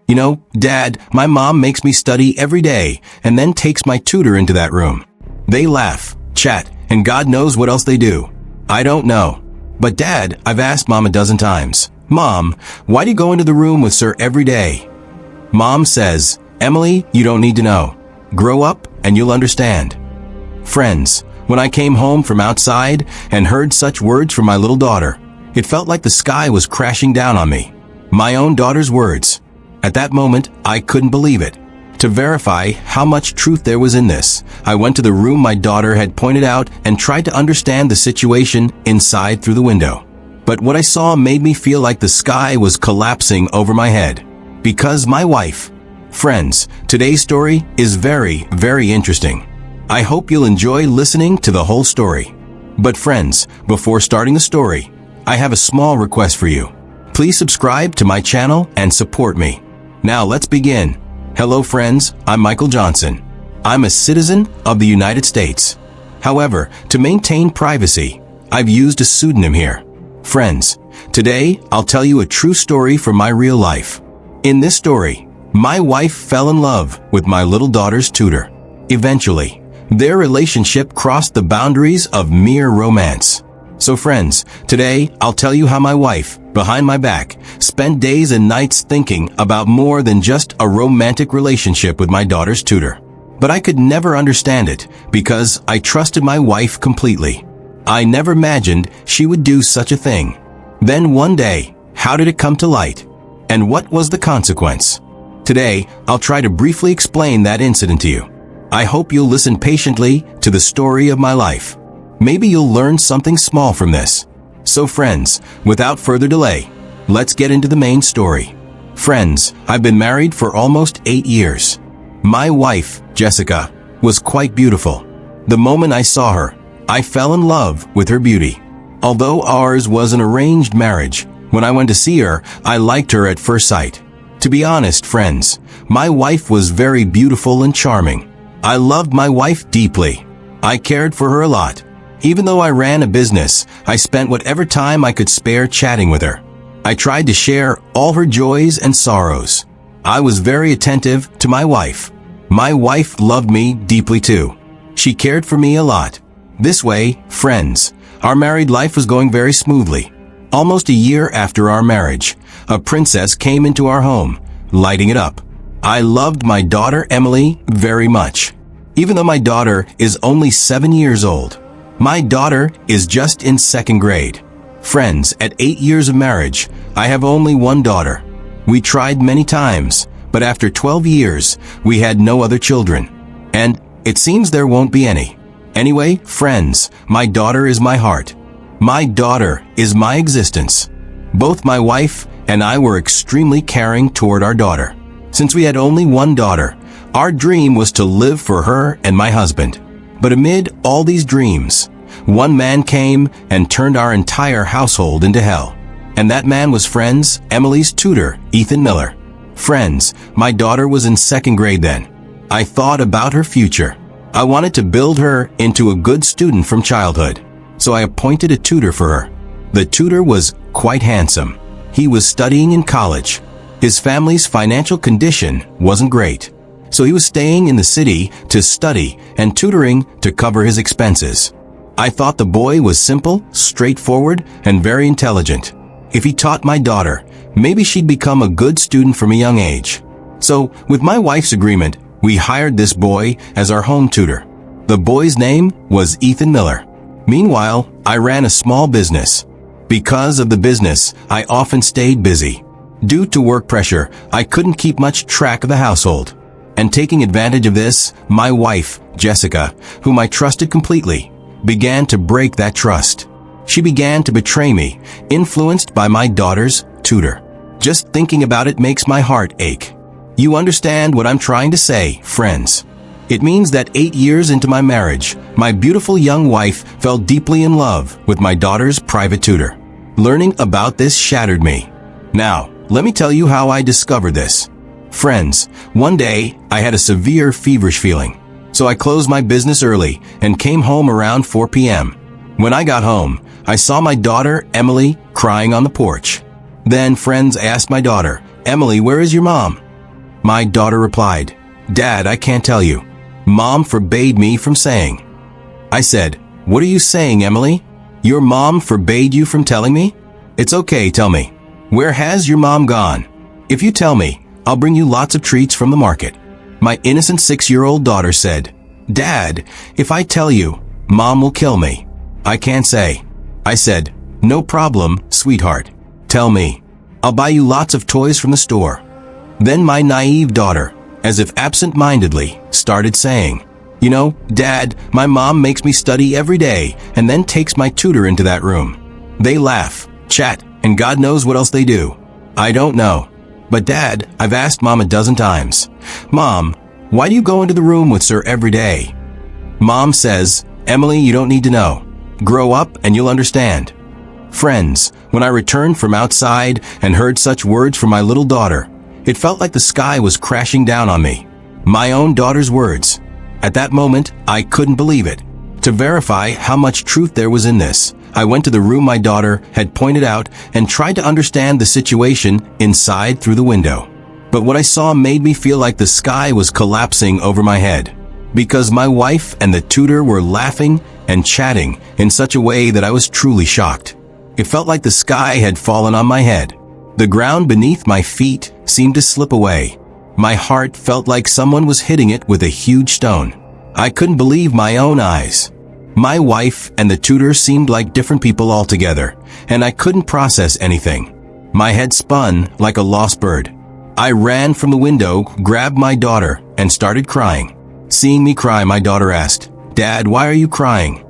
Dad, my mom makes me study every day and then takes my tutor into that room. They laugh, chat, and God knows what else they do. I don't know. But Dad, I've asked Mom a dozen times, Mom, why do you go into the room with Sir every day? Mom says, Emily, you don't need to know. Grow up and you'll understand. Friends, when I came home from outside and heard such words from my little daughter, it felt like the sky was crashing down on me. My own daughter's words. At that moment, I couldn't believe it. To verify how much truth there was in this, I went to the room my daughter had pointed out and tried to understand the situation inside through the window. But what I saw made me feel like the sky was collapsing over my head. Because my wife. Friends, today's story is very, very interesting. I hope you'll enjoy listening to the whole story. But friends, before starting the story, I have a small request for you. Please subscribe to my channel and support me. Now let's begin. Hello friends, I'm Michael Johnson. I'm a citizen of the United States. However, to maintain privacy, I've used a pseudonym here. Friends, today I'll tell you a true story from my real life. In this story, my wife fell in love with my little daughter's tutor. Eventually, their relationship crossed the boundaries of mere romance. So friends, today I'll tell you how my wife, behind my back, spent days and nights thinking about more than just a romantic relationship with my daughter's tutor. But I could never understand it because I trusted my wife completely. I never imagined she would do such a thing. Then one day, how did it come to light? And what was the consequence? Today, I'll try to briefly explain that incident to you. I hope you'll listen patiently to the story of my life. Maybe you'll learn something small from this. So friends, without further delay, let's get into the main story. Friends, I've been married for almost 8 years. My wife, Jessica, was quite beautiful. The moment I saw her, I fell in love with her beauty. Although ours was an arranged marriage, when I went to see her, I liked her at first sight. To be honest, friends, my wife was very beautiful and charming. I loved my wife deeply. I cared for her a lot. Even though I ran a business, I spent whatever time I could spare chatting with her. I tried to share all her joys and sorrows. I was very attentive to my wife. My wife loved me deeply too. She cared for me a lot. This way, friends, our married life was going very smoothly. Almost a year after our marriage, a princess came into our home, lighting it up. I loved my daughter Emily very much. Even though my daughter is only 7 years old, my daughter is just in 2nd grade. Friends, at 8 years of marriage, I have only one daughter. We tried many times, but after 12 years, we had no other children. And it seems there won't be any. Anyway, friends, my daughter is my heart. My daughter is my existence. Both my wife and I were extremely caring toward our daughter. Since we had only one daughter, our dream was to live for her and my husband. But amid all these dreams, one man came and turned our entire household into hell. And that man was friends, Emily's tutor, Ethan Miller. Friends, my daughter was in 2nd grade then. I thought about her future. I wanted to build her into a good student from childhood. So I appointed a tutor for her. The tutor was quite handsome. He was studying in college. His family's financial condition wasn't great. So he was staying in the city to study and tutoring to cover his expenses. I thought the boy was simple, straightforward, and very intelligent. If he taught my daughter, maybe she'd become a good student from a young age. So, with my wife's agreement, we hired this boy as our home tutor. The boy's name was Ethan Miller. Meanwhile, I ran a small business. Because of the business, I often stayed busy. Due to work pressure, I couldn't keep much track of the household. And taking advantage of this, my wife, Jessica, whom I trusted completely, began to break that trust. She began to betray me, influenced by my daughter's tutor. Just thinking about it makes my heart ache. You understand what I'm trying to say, friends. It means that 8 years into my marriage, my beautiful young wife fell deeply in love with my daughter's private tutor. Learning about this shattered me. Now, let me tell you how I discovered this. Friends, one day, I had a severe feverish feeling. So I closed my business early and came home around 4 p.m. When I got home, I saw my daughter, Emily, crying on the porch. Then friends asked my daughter, Emily, where is your mom? My daughter replied, "Dad, I can't tell you. Mom forbade me from saying." I said, "What are you saying, Emily? Your mom forbade you from telling me?" "It's okay, tell me. Where has your mom gone? If you tell me, I'll bring you lots of treats from the market." My innocent 6-year-old daughter said, "Dad, if I tell you, Mom will kill me. I can't say." I said, "No problem, sweetheart. Tell me. I'll buy you lots of toys from the store." Then my naive daughter, as if absent-mindedly, started saying, "You know, Dad, my mom makes me study every day and then takes my tutor into that room. They laugh, chat, and God knows what else they do. I don't know. But Dad, I've asked Mom a dozen times, 'Mom, why do you go into the room with Sir every day?' Mom says, 'Emily, you don't need to know. Grow up and you'll understand.'" Friends, when I returned from outside and heard such words from my little daughter, it felt like the sky was crashing down on me. My own daughter's words. At that moment, I couldn't believe it. To verify how much truth there was in this, I went to the room my daughter had pointed out and tried to understand the situation inside through the window. But what I saw made me feel like the sky was collapsing over my head, because my wife and the tutor were laughing and chatting in such a way that I was truly shocked. It felt like the sky had fallen on my head. The ground beneath my feet seemed to slip away. My heart felt like someone was hitting it with a huge stone. I couldn't believe my own eyes. My wife and the tutor seemed like different people altogether, and I couldn't process anything. My head spun like a lost bird. I ran from the window, grabbed my daughter, and started crying. Seeing me cry, my daughter asked, "Dad, why are you crying?"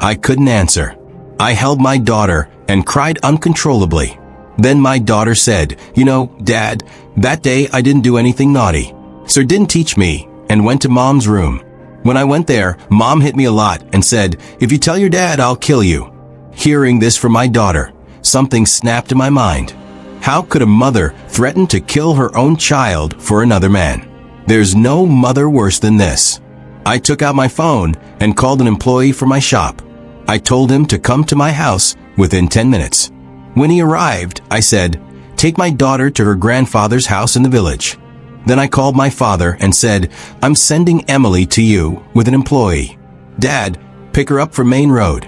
I couldn't answer. I held my daughter and cried uncontrollably. Then my daughter said, "You know, Dad, that day I didn't do anything naughty. Sir didn't teach me," and went to Mom's room. When I went there, Mom hit me a lot and said, "If you tell your dad, I'll kill you." Hearing this from my daughter, something snapped in my mind. How could a mother threaten to kill her own child for another man? There's no mother worse than this. I took out my phone and called an employee from my shop. I told him to come to my house within 10 minutes. When he arrived, I said, "Take my daughter to her grandfather's house in the village." Then I called my father and said, "I'm sending Emily to you with an employee. Dad, pick her up from Main Road."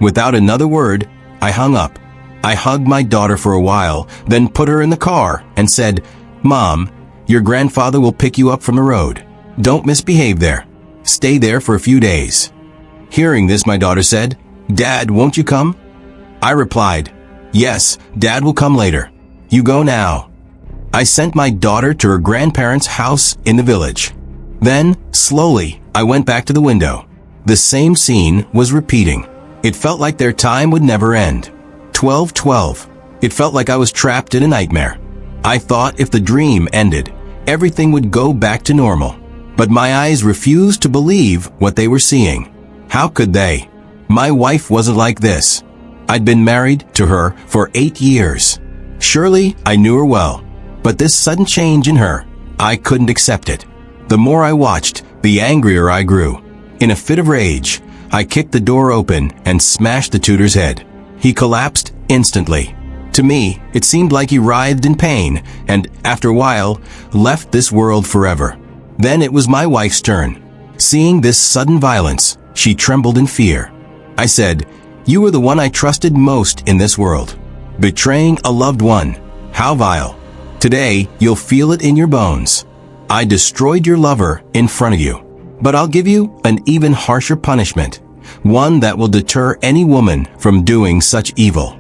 Without another word, I hung up. I hugged my daughter for a while, then put her in the car and said, "Mom, your grandfather will pick you up from the road. Don't misbehave there. Stay there for a few days." Hearing this, my daughter said, "Dad, won't you come?" I replied, "Yes, Dad will come later. You go now." I sent my daughter to her grandparents' house in the village. Then, slowly, I went back to the window. The same scene was repeating. It felt like their time would never end. 12:12. It felt like I was trapped in a nightmare. I thought if the dream ended, everything would go back to normal. But my eyes refused to believe what they were seeing. How could they? My wife wasn't like this. I'd been married to her for 8 years. Surely, I knew her well. But this sudden change in her, I couldn't accept it. The more I watched, the angrier I grew. In a fit of rage, I kicked the door open and smashed the tutor's head. He collapsed instantly. To me, it seemed like he writhed in pain and, after a while, left this world forever. Then it was my wife's turn. Seeing this sudden violence, she trembled in fear. I said, "You were the one I trusted most in this world. Betraying a loved one. How vile. Today, you'll feel it in your bones. I destroyed your lover in front of you. But I'll give you an even harsher punishment, one that will deter any woman from doing such evil."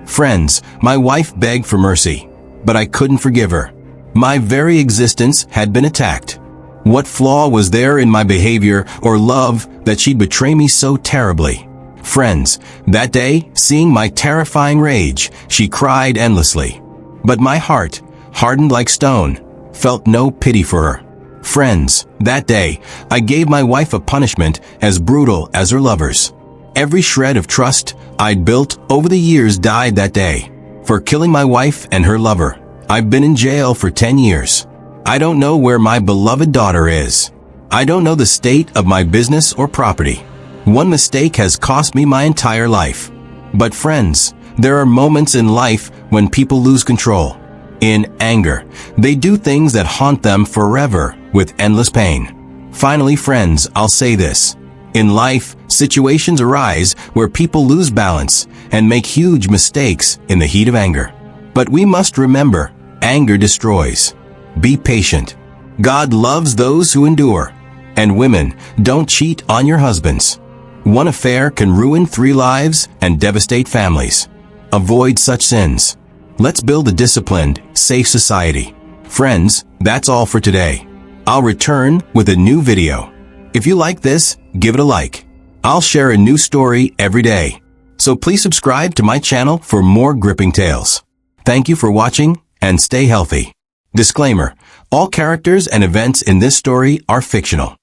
Friends, my wife begged for mercy, but I couldn't forgive her. My very existence had been attacked. What flaw was there in my behavior or love that she'd betray me so terribly? Friends, that day, seeing my terrifying rage, she cried endlessly. But my heart, hardened like stone, felt no pity for her. Friends, that day, I gave my wife a punishment as brutal as her lover's. Every shred of trust I'd built over the years died that day. For killing my wife and her lover, I've been in jail for 10 years. I don't know where my beloved daughter is. I don't know the state of my business or property. One mistake has cost me my entire life. But friends, there are moments in life when people lose control. In anger, they do things that haunt them forever with endless pain. Finally, friends, I'll say this. In life, situations arise where people lose balance and make huge mistakes in the heat of anger. But we must remember, anger destroys. Be patient. God loves those who endure. And women, don't cheat on your husbands. One affair can ruin 3 lives and devastate families. Avoid such sins. Let's build a disciplined, safe society. Friends, that's all for today. I'll return with a new video. If you like this, give it a like. I'll share a new story every day. So please subscribe to my channel for more gripping tales. Thank you for watching and stay healthy. Disclaimer: all characters and events in this story are fictional.